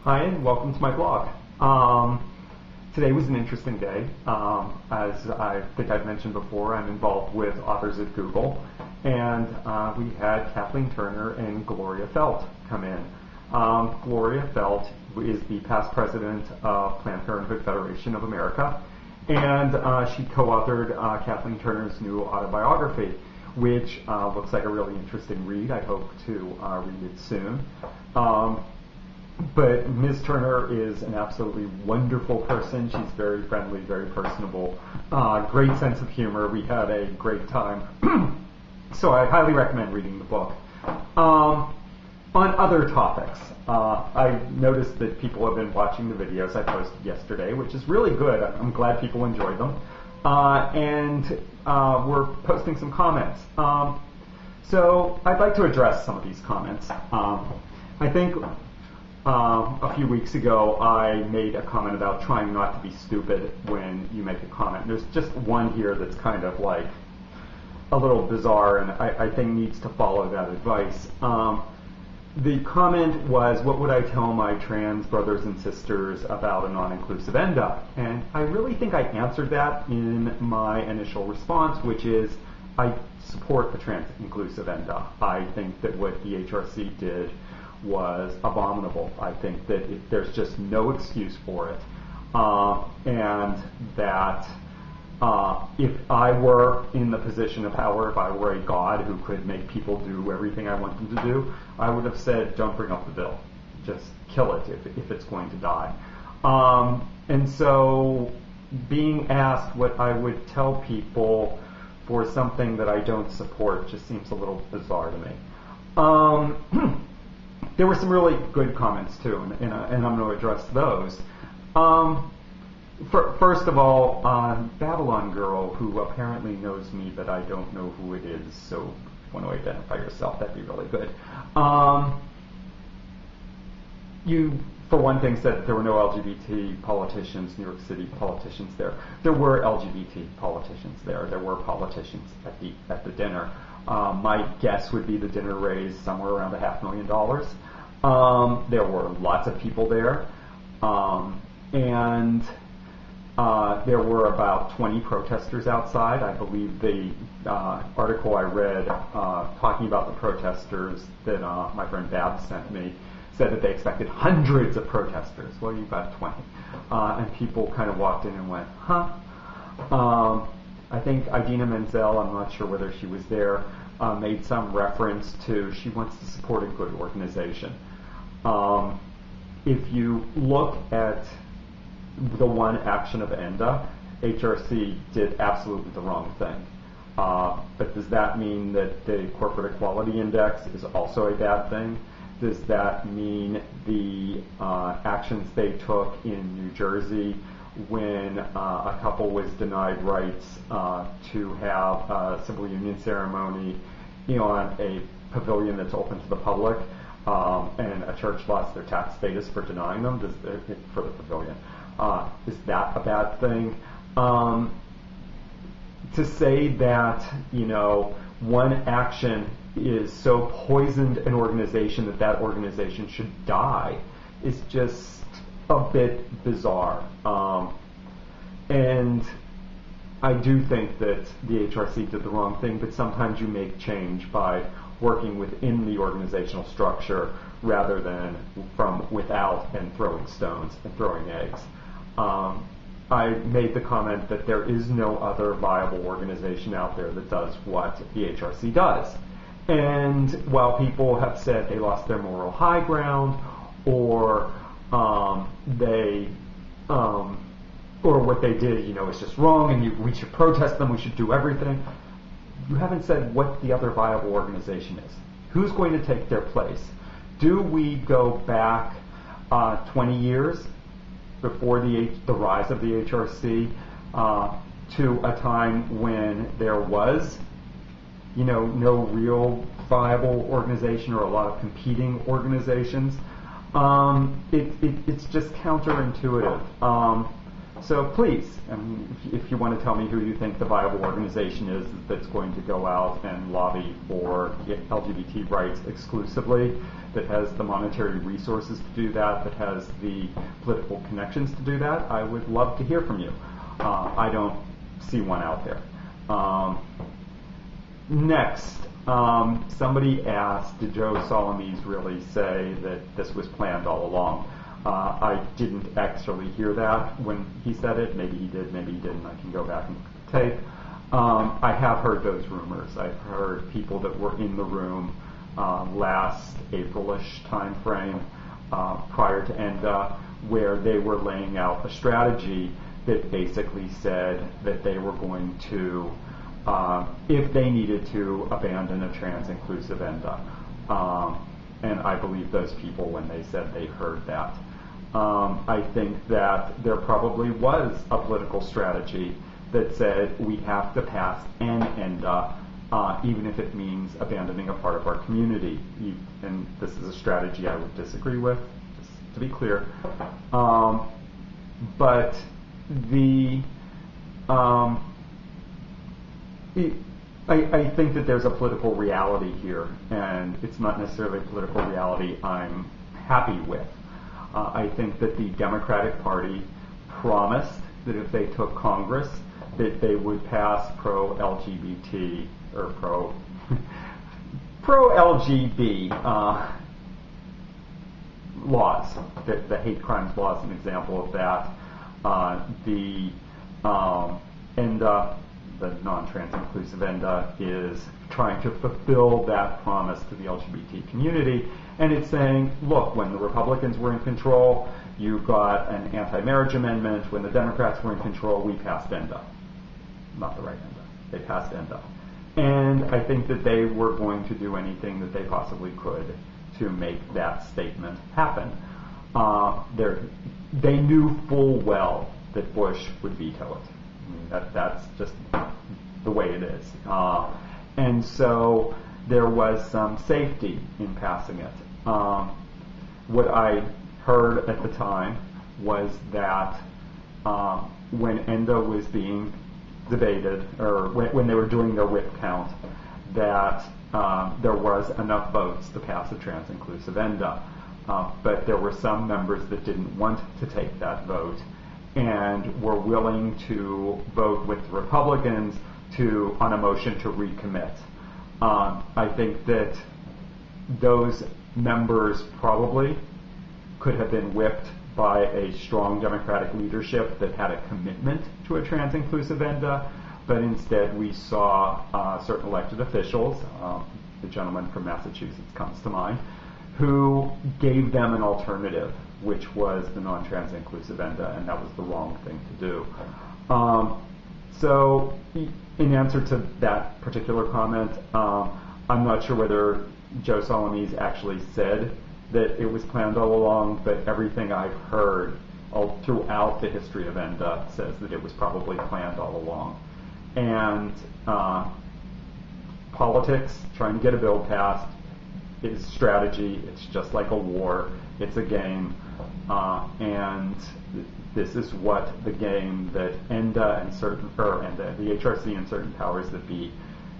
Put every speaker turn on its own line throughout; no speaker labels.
Hi, and welcome to my blog. Today was an interesting day. As I think I've mentioned before, I'm involved with Authors at Google, and we had Kathleen Turner and Gloria Feldt come in. Gloria Feldt is the past president of Planned Parenthood Federation of America, and she co-authored Kathleen Turner's new autobiography, which looks like a really interesting read. I hope to read it soon. But Ms. Turner is an absolutely wonderful person. She's very friendly, very personable, great sense of humor. We had a great time. So I highly recommend reading the book. On other topics, I noticed that people have been watching the videos I posted yesterday, which is really good. I'm glad people enjoyed them. And we're posting some comments. So I'd like to address some of these comments. I think a few weeks ago, I made a comment about trying not to be stupid when you make a comment. There's just one here that's kind of like a little bizarre, and I think needs to follow that advice. The comment was, what would I tell my trans brothers and sisters about a non-inclusive ENDA? And I really think I answered that in my initial response, which is, I support the trans-inclusive ENDA. I think that what the HRC did was abominable. I think that there's just no excuse for it, and that if I were in the position of power, if I were a god who could make people do everything I want them to do, I would have said, don't bring up the bill. Just kill it if it's going to die. And so being asked what I would tell people for something that I don't support just seems a little bizarre to me. There were some really good comments too, and I'm going to address those. First of all, Babylon Girl, who apparently knows me, but I don't know who it is, so if you want to identify yourself, that'd be really good. You, for one thing, said that there were no LGBT politicians, New York City politicians there. There were LGBT politicians there. There were politicians at the dinner. My guess would be the dinner raised somewhere around $500,000. There were lots of people there, and there were about 20 protesters outside. I believe the article I read talking about the protesters that my friend Babs sent me said that they expected hundreds of protesters. Well, you've got 20. And people kind of walked in and went, huh? I think Idina Menzel, I'm not sure whether she was there, made some reference to she wants to support a good organization. If you look at the one action of ENDA, HRC did absolutely the wrong thing. But does that mean that the Corporate Equality Index is also a bad thing? Does that mean the actions they took in New Jersey when a couple was denied rights to have a civil union ceremony on a pavilion that's open to the public, and a church lost their tax status for denying them for the pavilion? Is that a bad thing? To say that, one action is so poisoned an organization that organization should die is just a bit bizarre. And I do think that the HRC did the wrong thing, but sometimes you make change by working within the organizational structure rather than from without and throwing stones and throwing eggs. I made the comment that there is no other viable organization out there that does what the HRC does. And while people have said they lost their moral high ground, or or what they did, is just wrong, and we should protest them, we should do everything, you haven't said what the other viable organization is. Who's going to take their place? Do we go back 20 years before the rise of the HRC to a time when there was, no real viable organization or a lot of competing organizations? It's just counterintuitive. So please, if you want to tell me who you think the viable organization is that's going to go out and lobby for LGBT rights exclusively, that has the monetary resources to do that, that has the political connections to do that, I would love to hear from you. I don't see one out there. Next, somebody asked, did Joe Salamis really say that this was planned all along? I didn't actually hear that when he said it. Maybe he did, maybe he didn't. I can go back and look at the tape. I have heard those rumors. I've heard people that were in the room last April-ish time frame prior to ENDA, where they were laying out a strategy that basically said that they were going to, if they needed to, abandon a trans-inclusive ENDA. And I believe those people when they said they heard that. I think that there probably was a political strategy that said we have to pass an ENDA, even if it means abandoning a part of our community. And this is a strategy I would disagree with, just to be clear. But I think that there's a political reality here, and it's not necessarily a political reality I'm happy with. I think that the Democratic Party promised that if they took Congress, that they would pass pro-LGBT or pro-LGB laws. The hate crimes law is an example of that. The ENDA, the non-trans inclusive ENDA, is trying to fulfill that promise to the LGBT community. And it's saying, look, when the Republicans were in control, you got an anti-marriage amendment. When the Democrats were in control, we passed ENDA. Not the right ENDA. They passed ENDA. And I think that they were going to do anything that they possibly could to make that statement happen. They knew full well that Bush would veto it. I mean, that's just the way it is. And so there was some safety in passing it. What I heard at the time was that when ENDA was being debated, or when they were doing their whip count, that there was enough votes to pass a trans-inclusive ENDA. But there were some members that didn't want to take that vote and were willing to vote with the Republicans on a motion to recommit. I think that those members probably could have been whipped by a strong Democratic leadership that had a commitment to a trans-inclusive ENDA, but instead we saw certain elected officials, the gentleman from Massachusetts comes to mind, who gave them an alternative, which was the non-trans inclusive ENDA, and that was the wrong thing to do. So in answer to that particular comment, I'm not sure whether Joe Salamis actually said that it was planned all along, but everything I've heard all throughout the history of ENDA says that it was probably planned all along. And politics, trying to get a bill passed, is strategy. It's just like a war. It's a game. And this is what the game that ENDA and the HRC and certain powers that be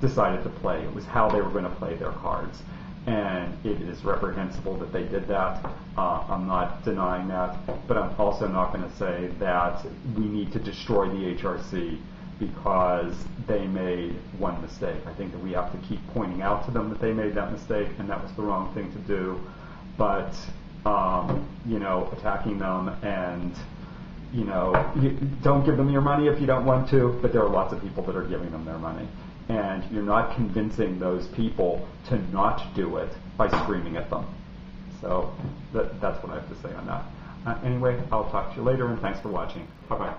decided to play. It was how they were going to play their cards. And it is reprehensible that they did that. I'm not denying that, but I'm also not going to say that we need to destroy the HRC because they made one mistake. I think that we have to keep pointing out to them that they made that mistake and that was the wrong thing to do. But attacking them and don't give them your money if you don't want to, but there are lots of people that are giving them their money. And you're not convincing those people to not do it by screaming at them. So that's what I have to say on that. Anyway, I'll talk to you later, and thanks for watching. Bye-bye.